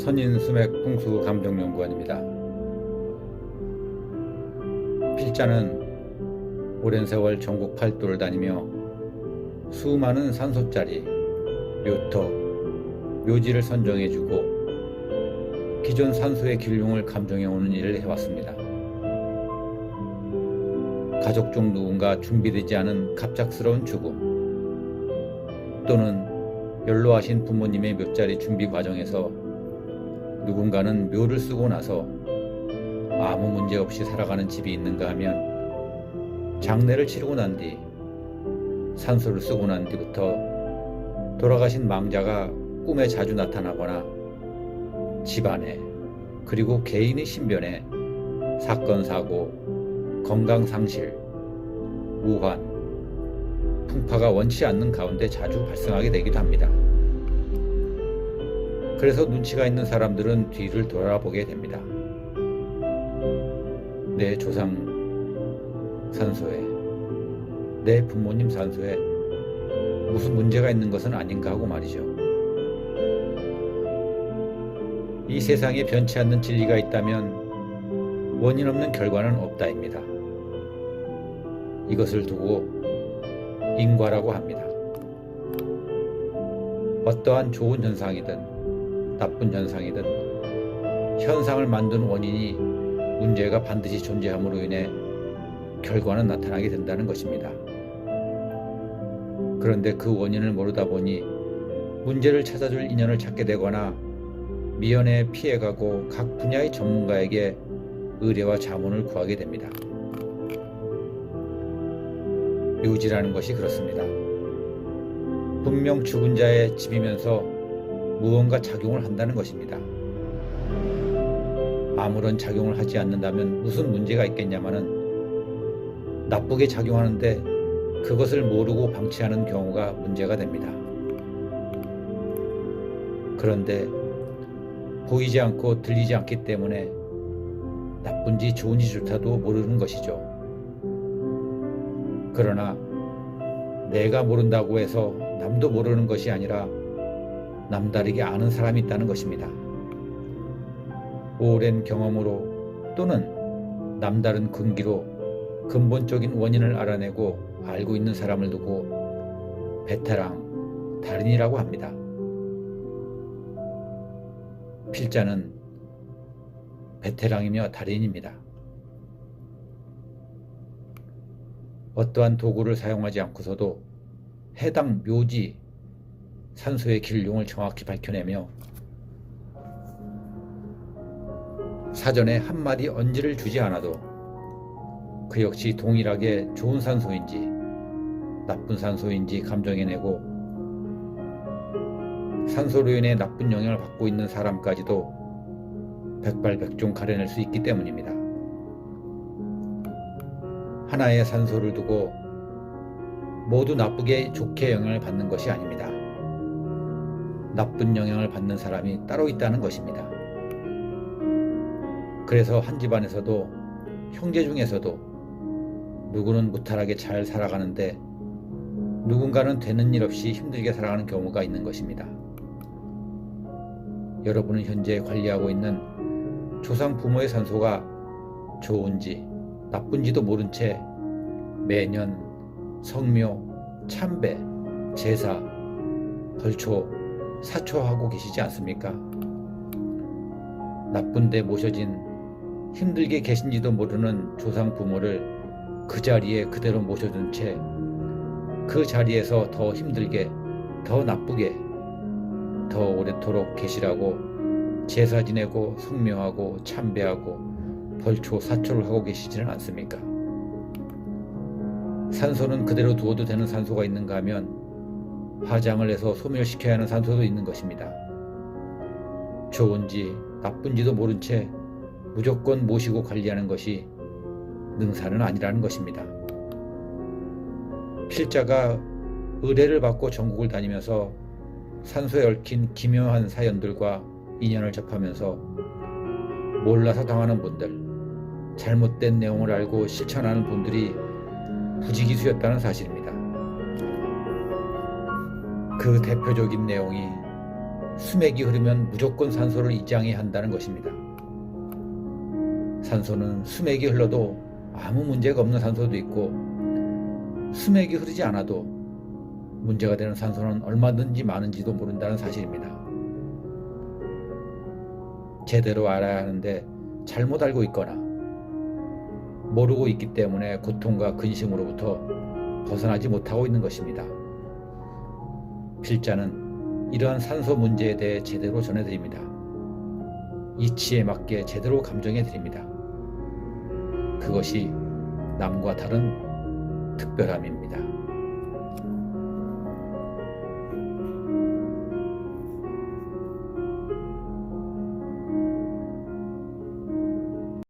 선인수맥 풍수감정연구원입니다. 필자는 오랜 세월 전국 팔도를 다니며 수많은 산소짜리, 묘터, 묘지를 선정해주고 기존 산소의 길흉을 감정해오는 일을 해왔습니다. 가족 중 누군가 준비되지 않은 갑작스러운 죽음 또는 연로하신 부모님의 묘자리 준비 과정에서 누군가는 묘를 쓰고 나서 아무 문제 없이 살아가는 집이 있는가 하면 장례를 치르고 난 뒤 산소를 쓰고 난 뒤부터 돌아가신 망자가 꿈에 자주 나타나거나 집안에 그리고 개인의 신변에 사건, 사고, 건강 상실, 우환, 풍파가 원치 않는 가운데 자주 발생하게 되기도 합니다. 그래서 눈치가 있는 사람들은 뒤를 돌아보게 됩니다. 내 조상 산소에, 내 부모님 산소에 무슨 문제가 있는 것은 아닌가 하고 말이죠. 이 세상에 변치 않는 진리가 있다면 원인 없는 결과는 없다입니다. 이것을 두고 인과라고 합니다. 어떠한 좋은 현상이든 나쁜 현상이든 현상을 만든 원인이 문제가 반드시 존재함으로 인해 결과는 나타나게 된다는 것입니다. 그런데 그 원인을 모르다 보니 문제를 찾아줄 인연을 찾게 되거나 미연에 피해가고 각 분야의 전문가에게 의뢰와 자문을 구하게 됩니다. 묘지라는 것이 그렇습니다. 분명 죽은 자의 집이면서 무언가 작용을 한다는 것입니다. 아무런 작용을 하지 않는다면 무슨 문제가 있겠냐마는 나쁘게 작용하는데 그것을 모르고 방치하는 경우가 문제가 됩니다. 그런데 보이지 않고 들리지 않기 때문에 나쁜지 좋은지 조차도 모르는 것이죠. 그러나 내가 모른다고 해서 남도 모르는 것이 아니라 남다르게 아는 사람이 있다는 것입니다. 오랜 경험으로 또는 남다른 근기로 근본적인 원인을 알아내고 알고 있는 사람을 두고 베테랑, 달인이라고 합니다. 필자는 베테랑이며 달인입니다. 어떠한 도구를 사용하지 않고서도 해당 묘지, 산소의 길흉을 정확히 밝혀내며 사전에 한마디 언지를 주지 않아도 그 역시 동일하게 좋은 산소인지 나쁜 산소인지 감정해내고 산소로 인해 나쁜 영향을 받고 있는 사람까지도 백발백중 가려낼 수 있기 때문입니다. 하나의 산소를 두고 모두 나쁘게 좋게 영향을 받는 것이 아닙니다. 나쁜 영향을 받는 사람이 따로 있다는 것입니다. 그래서 한 집안에서도 형제 중에서도 누구는 무탈하게 잘 살아가는데 누군가는 되는 일 없이 힘들게 살아가는 경우가 있는 것입니다. 여러분은 현재 관리하고 있는 조상 부모의 산소가 좋은지 나쁜지도 모른 채 매년 성묘, 참배, 제사, 벌초, 사초하고 계시지 않습니까? 나쁜데 모셔진 힘들게 계신지도 모르는 조상 부모를 그 자리에 그대로 모셔둔 채 그 자리에서 더 힘들게, 더 나쁘게, 더 오래도록 계시라고 제사 지내고 성묘하고 참배하고 벌초, 사초를 하고 계시지는 않습니까? 산소는 그대로 두어도 되는 산소가 있는가 하면 화장을 해서 소멸시켜야 하는 산소도 있는 것입니다. 좋은지 나쁜지도 모른 채 무조건 모시고 관리하는 것이 능사는 아니라는 것입니다. 필자가 의뢰를 받고 전국을 다니면서 산소에 얽힌 기묘한 사연들과 인연을 접하면서 몰라서 당하는 분들, 잘못된 내용을 알고 실천하는 분들이 부지기수였다는 사실입니다. 그 대표적인 내용이 수맥이 흐르면 무조건 산소를 이장해야 한다는 것입니다. 산소는 수맥이 흘러도 아무 문제가 없는 산소도 있고, 수맥이 흐르지 않아도 문제가 되는 산소는 얼마든지 많은지도 모른다는 사실입니다. 제대로 알아야 하는데 잘못 알고 있거나 모르고 있기 때문에 고통과 근심으로부터 벗어나지 못하고 있는 것입니다. 필자는 이러한 산소 문제에 대해 제대로 전해드립니다. 이치에 맞게 제대로 감정해드립니다. 그것이 남과 다른 특별함입니다.